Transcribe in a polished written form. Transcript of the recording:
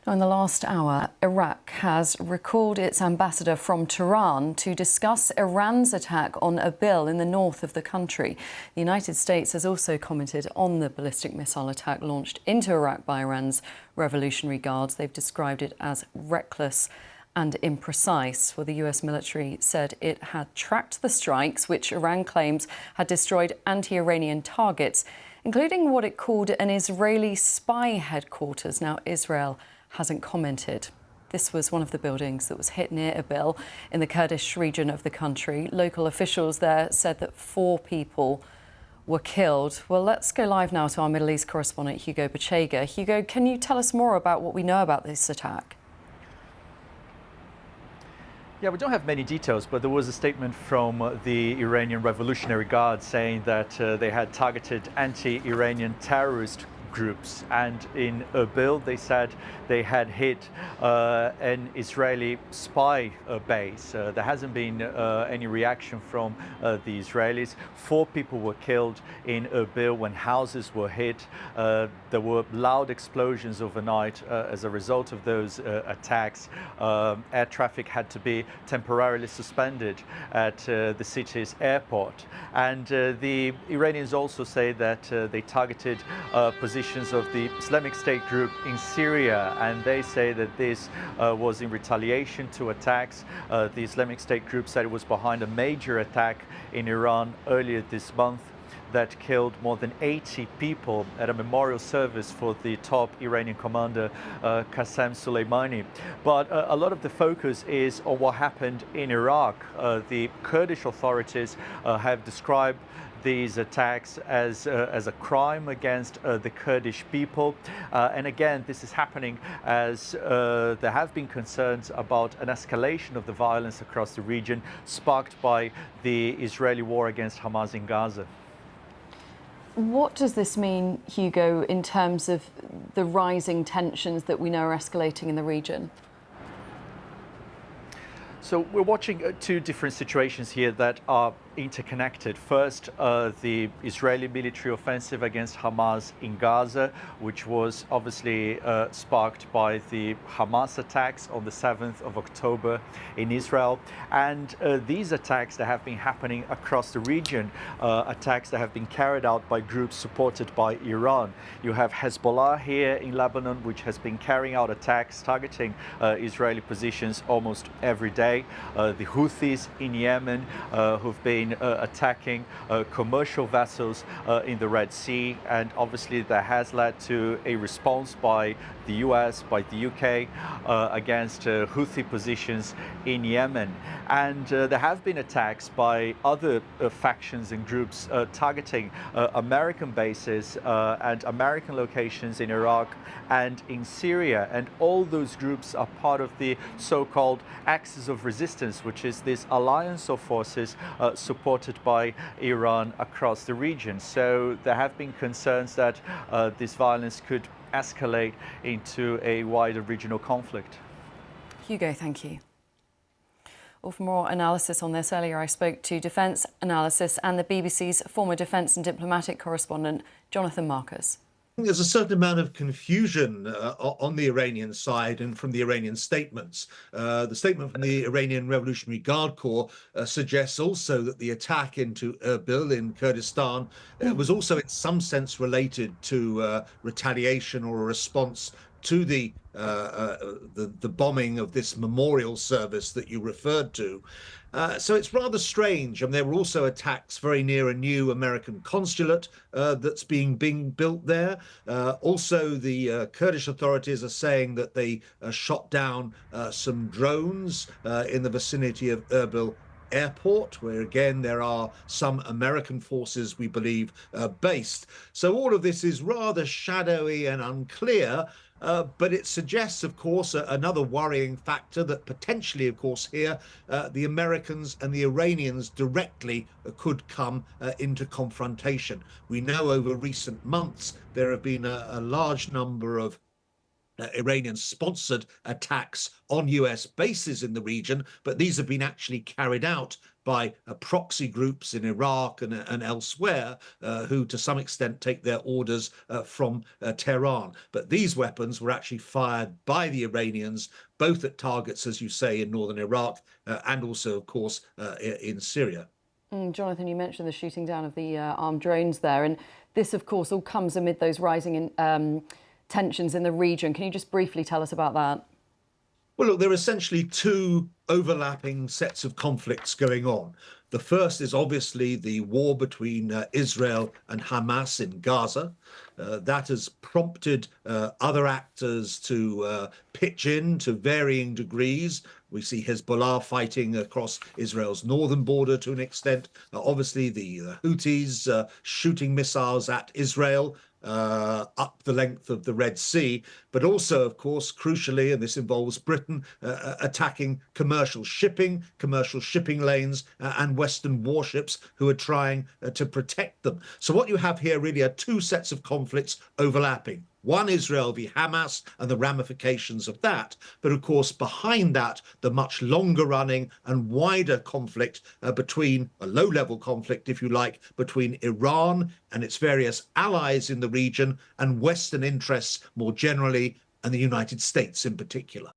In the last hour, Iraq has recalled its ambassador from Tehran to discuss Iran's attack on Erbil in the north of the country. The United States has also commented on the ballistic missile attack launched into Iraq by Iran's Revolutionary Guards. They've described it as reckless and imprecise. Well, the US military said it had tracked the strikes, which Iran claims had destroyed anti-Iranian targets, including what it called an Israeli spy headquarters. Now, Israel hasn't commented. This was one of the buildings that was hit near Erbil in the Kurdish region of the country. Local officials there said that 4 people were killed. Well, let's go live now to our Middle East correspondent, Hugo Bachega. Hugo, can you tell us more about what we know about this attack? Yeah, we don't have many details, but there was a statement from the Iranian Revolutionary Guard saying that they had targeted anti-Iranian terrorist groups, and in Erbil they said they had hit an Israeli spy base. There hasn't been any reaction from the Israelis. 4 people were killed in Erbil when houses were hit. There were loud explosions overnight as a result of those attacks. Air traffic had to be temporarily suspended at the city's airport. And the Iranians also say that they targeted positions of the Islamic State group in Syria, and they say that this was in retaliation to attacks. The Islamic State group said it was behind a major attack in Iran earlier this month that killed more than 80 people at a memorial service for the top Iranian commander Qasem Soleimani. But a lot of the focus is on what happened in Iraq. The Kurdish authorities have described these attacks as a crime against the Kurdish people. And again, this is happening as there have been concerns about an escalation of the violence across the region, sparked by the Israeli war against Hamas in Gaza. What does this mean, Hugo, in terms of the rising tensions that we know are escalating in the region? So we're watching 2 different situations here that are interconnected. First, the Israeli military offensive against Hamas in Gaza, which was obviously sparked by the Hamas attacks on the 7th of October in Israel. And these attacks that have been happening across the region, attacks that have been carried out by groups supported by Iran. You have Hezbollah here in Lebanon, which has been carrying out attacks targeting Israeli positions almost every day. The Houthis in Yemen, who've been attacking commercial vessels in the Red Sea, and obviously that has led to a response by the US, by the UK against Houthi positions in Yemen. And there have been attacks by other factions and groups targeting American bases and American locations in Iraq and in Syria. And all those groups are part of the so-called Axis of Resistance, which is this alliance of forces supported by Iran across the region. So there have been concerns that this violence could escalate into a wider regional conflict. Hugo, thank you. Well, for more analysis on this, earlier I spoke to defence analysis and the BBC's former defence and diplomatic correspondent, Jonathan Marcus. There's a certain amount of confusion on the Iranian side and from the Iranian statements. The statement from the Iranian Revolutionary Guard Corps suggests also that the attack into Erbil in Kurdistan was also in some sense related to retaliation or a response to the bombing of this memorial service that you referred to. So it's rather strange. And there were also attacks very near a new American consulate that's being built there. Also, the Kurdish authorities are saying that they shot down some drones in the vicinity of Erbil airport, where again there are some American forces, we believe, based. So all of this is rather shadowy and unclear. But it suggests, of course, another worrying factor that potentially, of course, here the Americans and the Iranians directly could come into confrontation. We know over recent months there have been a large number of Iranian-sponsored attacks on US bases in the region, but these have been actually carried out by proxy groups in Iraq and elsewhere, who to some extent take their orders from Tehran. But these weapons were actually fired by the Iranians, both at targets, as you say, in northern Iraq and also, of course, in Syria. Jonathan, you mentioned the shooting down of the armed drones there, and this, of course, all comes amid those rising tensions in the region. Can you just briefly tell us about that? Well, look, there are essentially two overlapping sets of conflicts going on. The first is obviously the war between Israel and Hamas in Gaza. That has prompted other actors to pitch in to varying degrees. We see Hezbollah fighting across Israel's northern border to an extent. Obviously, the Houthis shooting missiles at Israel up the length of the Red Sea, but also, of course, crucially, and this involves Britain, attacking commercial shipping lanes, and Western warships who are trying to protect them. So what you have here really are two sets of conflicts overlapping. One, Israel v. Hamas and the ramifications of that. But of course, behind that, the much longer running and wider conflict between a low level conflict, if you like, between Iran and its various allies in the region and Western interests more generally, and the United States in particular.